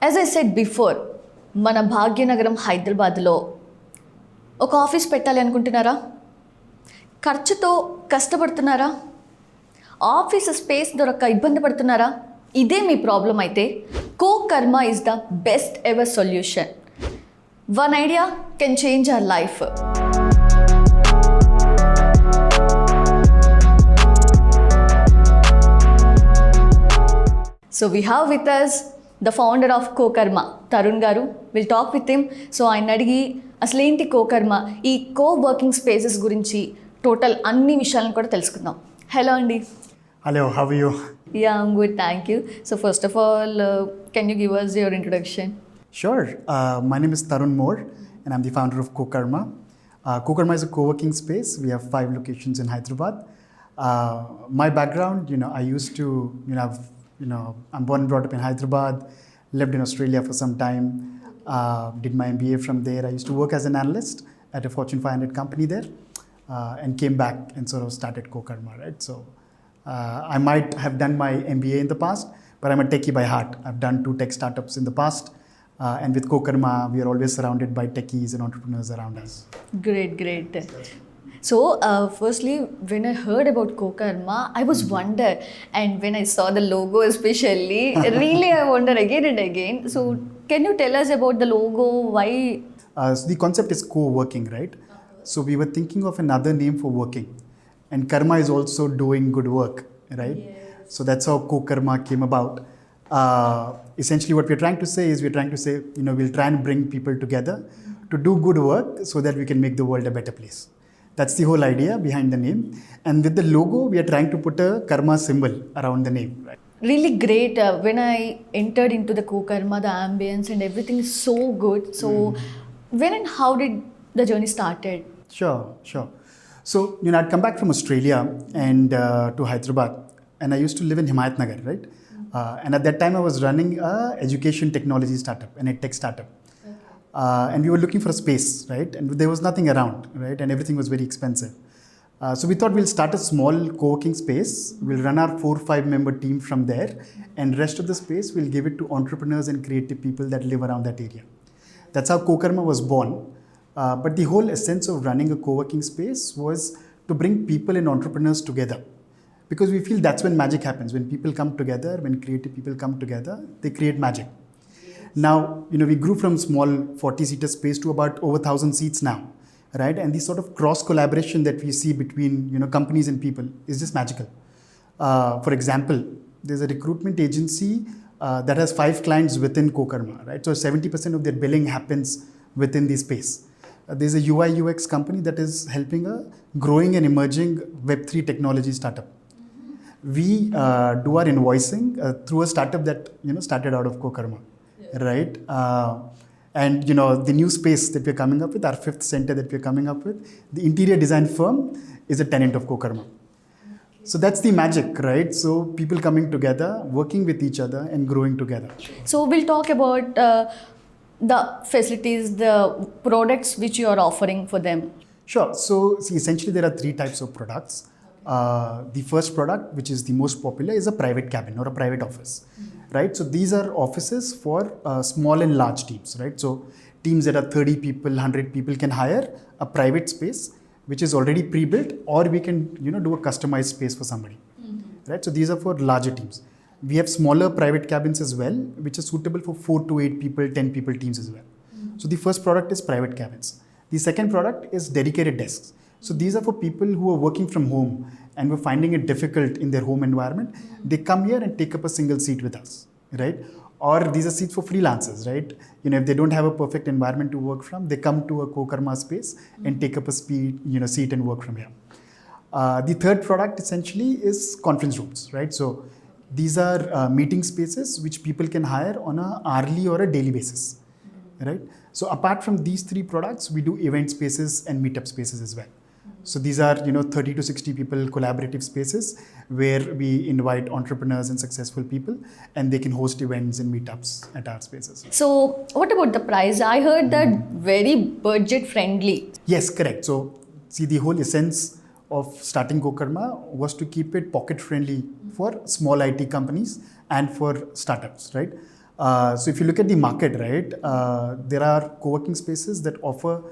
As I said before, మన భాగ్యనగరం హైదరాబాద్లో ఒక ఆఫీస్ పెట్టాలి అనుకుంటున్నారా? ఖర్చుతో కష్టపడుతున్నారా? ఆఫీస్ స్పేస్ దొరక్క ఇబ్బంది పడుతున్నారా? ఇదే మీ ప్రాబ్లం అయితే కోకర్మ is the best ever solution. One idea can change our life. So we have with us the founder of Cokarma, Tarun Garu. We'll talk with him. So ఆయన అడిగి అసలు ఏంటి కోకర్మా, ఈ కోవర్కింగ్ స్పేసెస్ గురించి టోటల్ అన్ని విషయాలను కూడా తెలుసుకుందాం. హలో అండి. Hello, how are you? Yeah I'm good, thank you. So first of all can you give us your introduction? Sure. My name is Tarun Moore and I'm the founder of Cokarma. Cokarma is a co-working space. We have 5 locations in Hyderabad. My background, I used to, I'm born and brought up in Hyderabad, lived in Australia for some time, did my MBA from there. I used to work as an analyst at a Fortune 500 company there and came back and sort of started Cokarma, right? So I might have done my MBA in the past, but I'm a techie by heart. I've done 2 tech startups in the past. And with Cokarma, we are always surrounded by techies and entrepreneurs around us. Great. So, firstly, when I heard about Cokarma, I was wonder, and when I saw the logo especially, really I wonder again and again. So, can you tell us about the logo? Why? So the concept is co-working, right? So we were thinking of another name for working, and karma is also doing good work, right? Yes. So that's how Cokarma came about. Essentially, what we're trying to say is we'll try and bring people together to do good work so that we can make the world a better place. That's the whole idea behind the name. And with the logo, we are trying to put a karma symbol around the name. Right? Really great. When I entered into the Cokarma, the ambience and everything is so good. So, when and how did the journey started? Sure. So, I'd come back from Australia and to Hyderabad, and I used to live in Himayat Nagar, right? And at that time, I was running a education technology startup, an tech startup. And we were looking for a space, right? And there was nothing around, right? And everything was very expensive. So we thought we'll start a small co-working space. We'll run our 4-5 member team from there. And rest of the space, we'll give it to entrepreneurs and creative people that live around that area. That's how Cokarma was born. But the whole essence of running a co-working space was to bring people and entrepreneurs together. Because we feel that's when magic happens. When people come together, when creative people come together, they create magic. Now, we grew from small 40-seater space to about over 1,000 seats now, right? And this sort of cross collaboration that we see between, companies and people is just magical. For example, there's a recruitment agency that has 5 clients within Cokarma, right? So 70% of their billing happens within the space. There's a UI UX company that is helping a growing and emerging Web3 technology startup. We do our invoicing through a startup that, started out of Cokarma. Right? And the new space that we're coming up with, our 5th center that we're coming up with, the interior design firm is a tenant of Cokarma. So that's the magic, right? So people coming together, working with each other and growing together. So we'll talk about the facilities, the products which you are offering for them. Sure. So essentially there are 3 types of products. The first product, which is the most popular, is a private cabin or a private office, right? So these are offices for small and large teams, right? So teams that are 30 people, 100 people can hire a private space, which is already pre-built, or we can, do a customized space for somebody, right? So these are for larger teams. We have smaller private cabins as well, which are suitable for 4 to 8 people, 10 people teams as well. So the first product is private cabins. The second product is dedicated desks. So these are for people who are working from home and were finding it difficult in their home environment. They come here and take up a single seat with us, right? Or these are seats for freelancers, right? If they don't have a perfect environment to work from, they come to a Cokarma space and take up a seat and work from here. The third product essentially is conference rooms, right? So these are meeting spaces which people can hire on a hourly or a daily basis, right? So apart from these 3 products, we do event spaces and meetup spaces as well. So these are, 30 to 60 people collaborative spaces where we invite entrepreneurs and successful people, and they can host events and meetups at our spaces. So what about the price? I heard that very budget friendly. Yes, correct. So see, the whole essence of starting Cokarma was to keep it pocket friendly for small IT companies and for startups, right? So if you look at the market, right, there are co-working spaces that offer,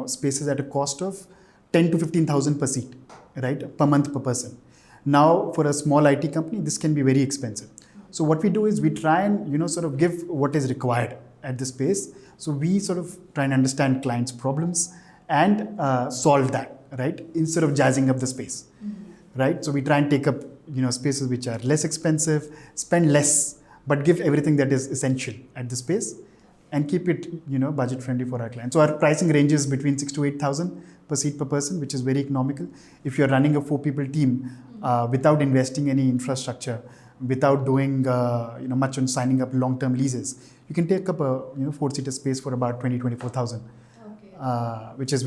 spaces at a cost of 10 to 15,000 per seat, right, per month per person. Now, for a small IT company, this can be very expensive. So what we do is we try and sort of give what is required at the space. So we sort of try and understand clients' problems and solve that, right, instead of jazzing up the space, right? So we try and take up spaces which are less expensive, spend less, but give everything that is essential at the space, and keep it budget friendly for our clients. So our pricing ranges between 6 to 8,000 per seat per person, which is very economical. If you're running a 4 people team without investing any infrastructure, without doing much on signing up long-term leases, you can take up a 4-seater space for about 24,000. Which is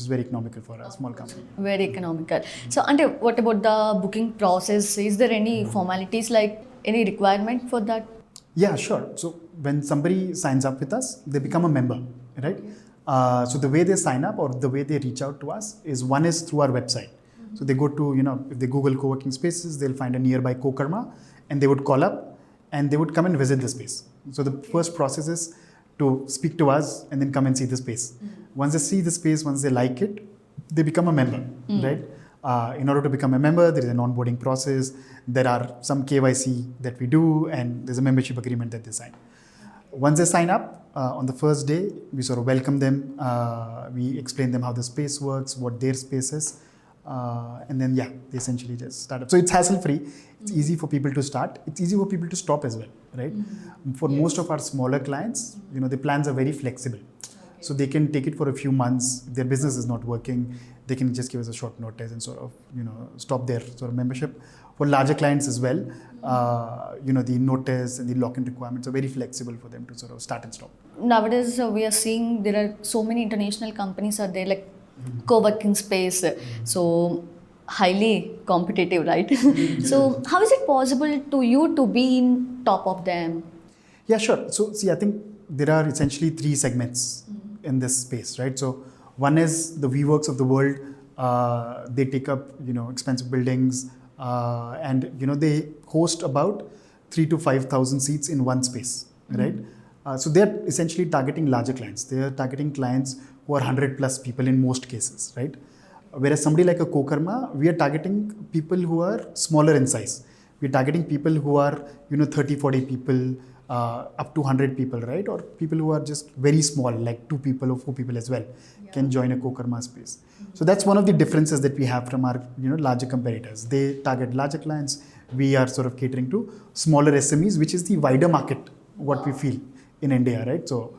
very economical for a small company. Very economical. So, and what about the booking process? Is there any formalities, like any requirement for that? Yeah, sure. So when somebody signs up with us, they become a member, right? So the way they sign up or the way they reach out to us is, one is through our website. So they go to, if they Google co-working spaces, they'll find a nearby Cokarma, and they would call up and they would come and visit the space. So the first process is to speak to us and then come and see the space. Once they see the space, once they like it, they become a member, right? In order to become a member, there is an onboarding process. There are some KYC that we do, and there's a membership agreement that they sign. Once they sign up, on the first day, we sort of welcome them. We explain them how the space works, what their space is. And then, they essentially just start up. So it's hassle-free. It's easy for people to start. It's easy for people to stop as well, right? For most of our smaller clients, the plans are very flexible. So they can take it for a few months. If their business is not working, they can just give us a short notice and sort of, stop their sort of membership. For larger clients as well, the notice and the lock-in requirements are very flexible for them to sort of start and stop. Nowadays, we are seeing there are so many international companies are there, like co-working space. So highly competitive, right? So how is it possible to you to be in top of them? Yeah, sure. So see, I think there are essentially 3 segments in this space, right? So one is the WeWorks of the world. They take up, expensive buildings, and, they host about 3 to 5,000 seats in one space, right? So they're essentially targeting larger clients. They're targeting clients who are 100 plus people in most cases, right? Whereas somebody like a Cokarma, we are targeting people who are smaller in size. We're targeting people who are, 30, 40 people, up to 100 people, right? Or people who are just very small, like 2 people or 4 people as well, can join a Cokarma space. So that's one of the differences that we have from our, larger competitors. They target larger clients. We are sort of catering to smaller SMEs, which is the wider market, what we feel in India, right? So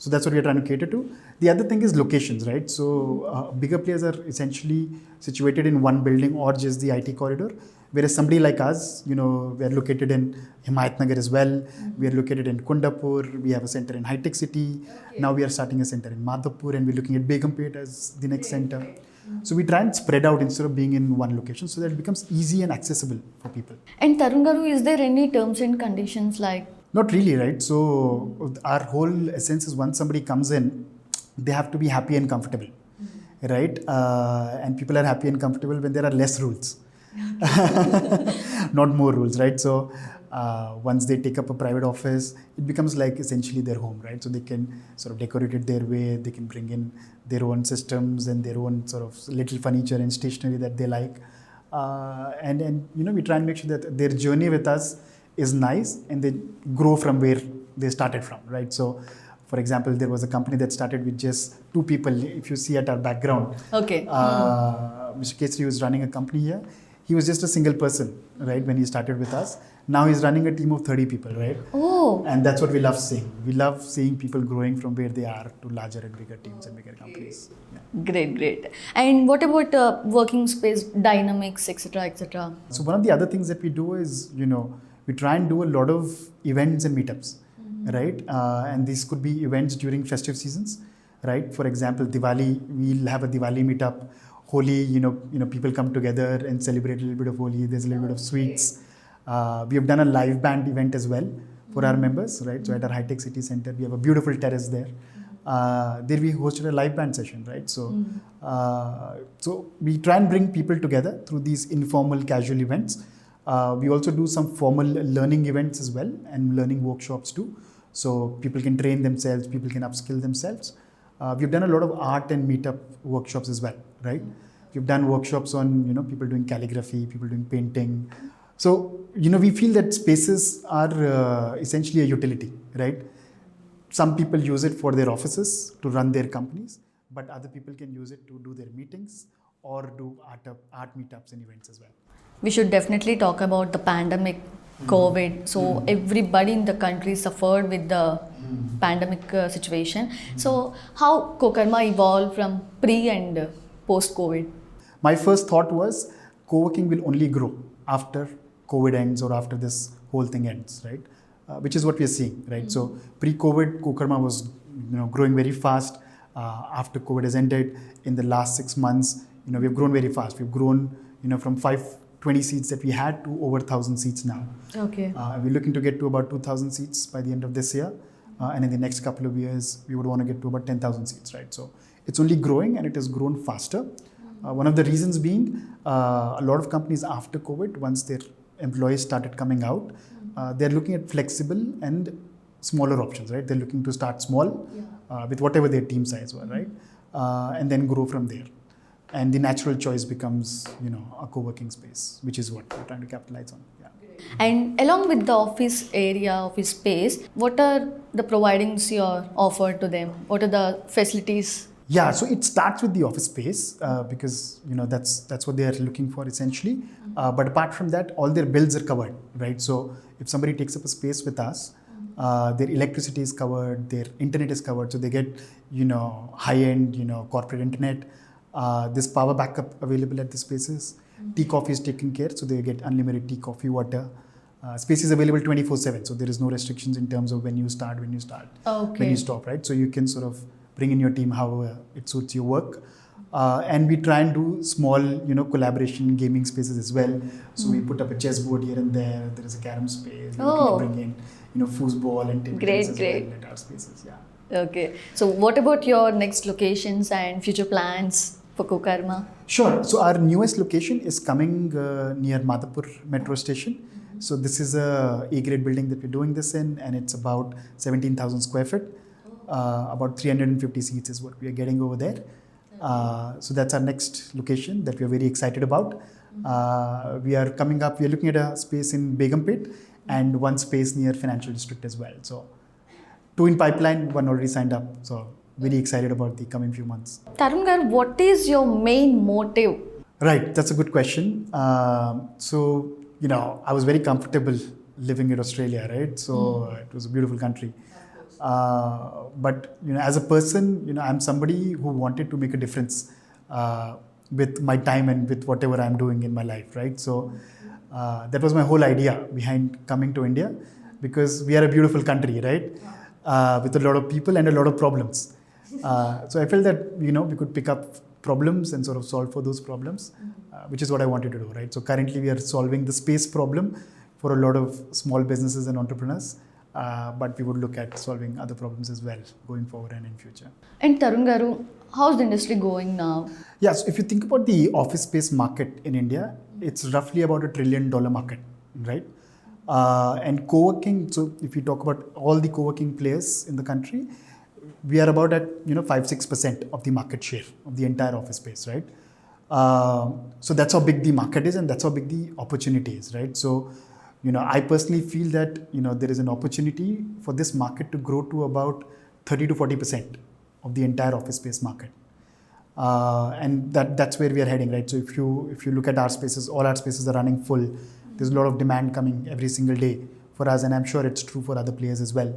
that's what we're trying to cater to. The other thing is locations, right? So bigger players are essentially situated in one building or just the IT corridor. Whereas somebody like us, we are located in Himayatnagar as well. We are located in Kundapur. We have a center in High Tech City. Now we are starting a center in Madhapur, and we're looking at Begumpet as the next center. So we try and spread out instead of being in one location, so that it becomes easy and accessible for people. And Tarun Garu, is there any terms and conditions like? Not really, right? So our whole essence is, once somebody comes in, they have to be happy and comfortable, right? And people are happy and comfortable when there are less rules. Not more rules, right? So once they take up a private office, it becomes like essentially their home, right? So they can sort of decorate it their way. They can bring in their own systems and their own sort of little furniture and stationery that they like. And we try and make sure that their journey with us is nice and they grow from where they started from, right? So for example, there was a company that started with just 2 people. If you see at our background, Okay. Mr. Kesri was running a company here. He was just a single person, right, when he started with us. Now he's running a team of 30 people, right? Oh. And that's what we love seeing. We love seeing people growing from where they are to larger and bigger teams and bigger companies. Yeah. Great. And what about working space dynamics, etc., etc.? So one of the other things that we do is, we try and do a lot of events and meetups, right? And these could be events during festive seasons, right? For example, Diwali, we'll have a Diwali meetup. Holi, people come together and celebrate a little bit of Holi. There's a little bit of sweets. We have done a live band event as well for our members, right? So at our High Tech City Center, we have a beautiful terrace there. There we hosted a live band session, right? So we try and bring people together through these informal, casual events. We also do some formal learning events as well and learning workshops too. So people can train themselves, people can upskill themselves. We've done a lot of art and meetup workshops as well, right? We've done workshops on, people doing calligraphy, people doing painting. So, we feel that spaces are essentially a utility, right? Some people use it for their offices to run their companies, but other people can use it to do their meetings or do art meetups and events as well. We should definitely talk about the pandemic, COVID. So everybody in the country suffered with the pandemic situation. So how Cokarma evolved from pre and post COVID? My first thought was co-working will only grow after COVID ends or after this whole thing ends, right? Which is what we are seeing, right? So pre-COVID, Cokarma was growing very fast. After COVID has ended, in the last 6 months, we've grown very fast. We've grown, from 520 seats that we had to over 1,000 seats now. Okay. We're looking to get to about 2,000 seats by the end of this year. And in the next couple of years, we would want to get to about 10,000 seats, right? So it's only growing and it has grown faster. One of the reasons being a lot of companies after COVID, once their employees started coming out, they're looking at flexible and smaller options, right? They're looking to start small with whatever their team size were, right? And then grow from there. And the natural choice becomes, a co-working space, which is what we're trying to capitalize on. Yeah. And along with the office area, office space, what are the providings you're offered to them? What are the facilities? Yeah, so it starts with the office space because that's what they are looking for essentially. But apart from that, all their bills are covered, right? So if somebody takes up a space with us, their electricity is covered, their internet is covered, so they get high-end corporate internet. There's power backup available at the spaces. Tea, coffee is taken care, so they get unlimited tea, coffee, water. Space is available 24/7, so there is no restrictions in terms of when you start, when you stop, right? So you can sort of bring in your team however it suits your work. And we try and do small, collaboration gaming spaces as well. So we put up a chessboard here and there. There is a carom space. We're looking to bring in, foosball and table tennis as well at our spaces. Yeah. Okay. So what about your next locations and future plans for Cokarma? Sure. So our newest location is coming near Madhapur metro station. So this is a A-grade building that we're doing this in, and it's about 17,000 square feet. About 350 seats is what we are getting over there. So that's our next location that we are very excited about. We are looking at a space in Begumpet and one space near Financial District as well. So 2 in pipeline, 1 already signed up. So very excited about the coming few months. Tarun Garu, what is your main motive? Right, that's a good question. So, I was very comfortable living in Australia, right? So it was a beautiful country. But as a person, I'm somebody who wanted to make a difference with my time and with whatever I'm doing in my life, right? So that was my whole idea behind coming to India, because we are a beautiful country, right? With a lot of people and a lot of problems. So I felt that we could pick up problems and sort of solve for those problems, which is what I wanted to do, right? So currently we are solving the space problem for a lot of small businesses and entrepreneurs. But we would look at solving other problems as well going forward and in future. And Tarun Garu, how's the industry going now? Yeah, so if you think about the office space market in India, it's roughly about $1 trillion market, right? And co-working, so if you talk about all the co-working players in the country, we are about at 5-6% of the market share of the entire office space, right? So that's how big the market is and that's how big the opportunity is, right? So I personally feel that, there is an opportunity for this market to grow to about 30 to 40% of the entire office space market. And that's where we are heading, right? So if you look at our spaces, all our spaces are running full. There's a lot of demand coming every single day for us, and I'm sure it's true for other players as well.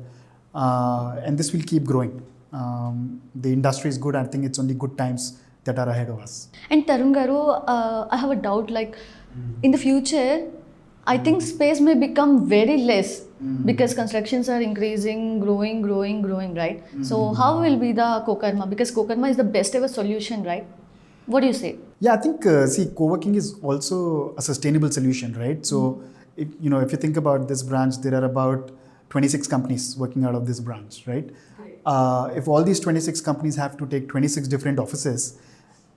And this will keep growing. The industry is good. I think it's only good times that are ahead of us. And Tarun Garu, I have a doubt, in the future, I think space may become very less because constructions are increasing, growing, right? So how will be the Cokarma? Because Cokarma is the best ever solution, right? What do you say? Yeah, I think, co-working is also a sustainable solution, right? So, if you think about this branch, there are about 26 companies working out of this branch, right? If all these 26 companies have to take 26 different offices,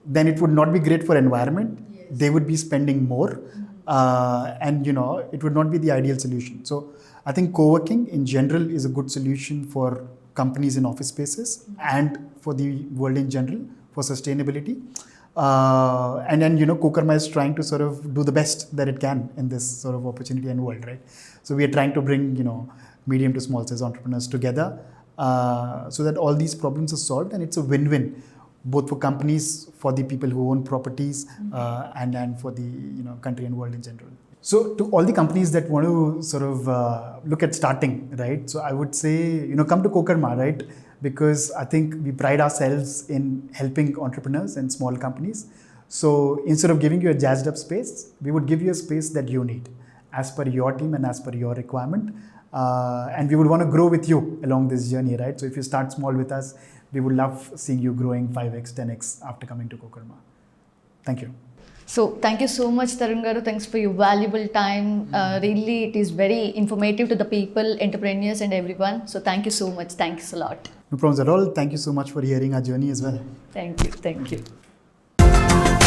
then it would not be great for environment. Yes. They would be spending more. and it would not be the ideal solution. So I think co-working in general is a good solution for companies in office spaces and for the world in general for sustainability. And then Cokarma is trying to sort of do the best that it can in this sort of opportunity and world, right? So we are trying to bring medium to small size entrepreneurs together so that all these problems are solved, and it's a win-win both for companies, for the people who own properties, and for the country and world in general. So to all the companies that want to sort of look at starting, right? So I would say come to Cokarma, right? Because I think we pride ourselves in helping entrepreneurs and small companies. So instead of giving you a jazzed up space, we would give you a space that you need as per your team and as per your requirement. And we would want to grow with you along this journey, right? So if you start small with us, we would love seeing you growing 5x, 10x after coming to Cokarma. Thank you. So thank you so much, Tarun Garu. Thanks for your valuable time. Really, it is very informative to the people, entrepreneurs and everyone. So thank you so much. Thanks a lot. No problems at all. Thank you so much for hearing our journey as well. Thank you. Thank you.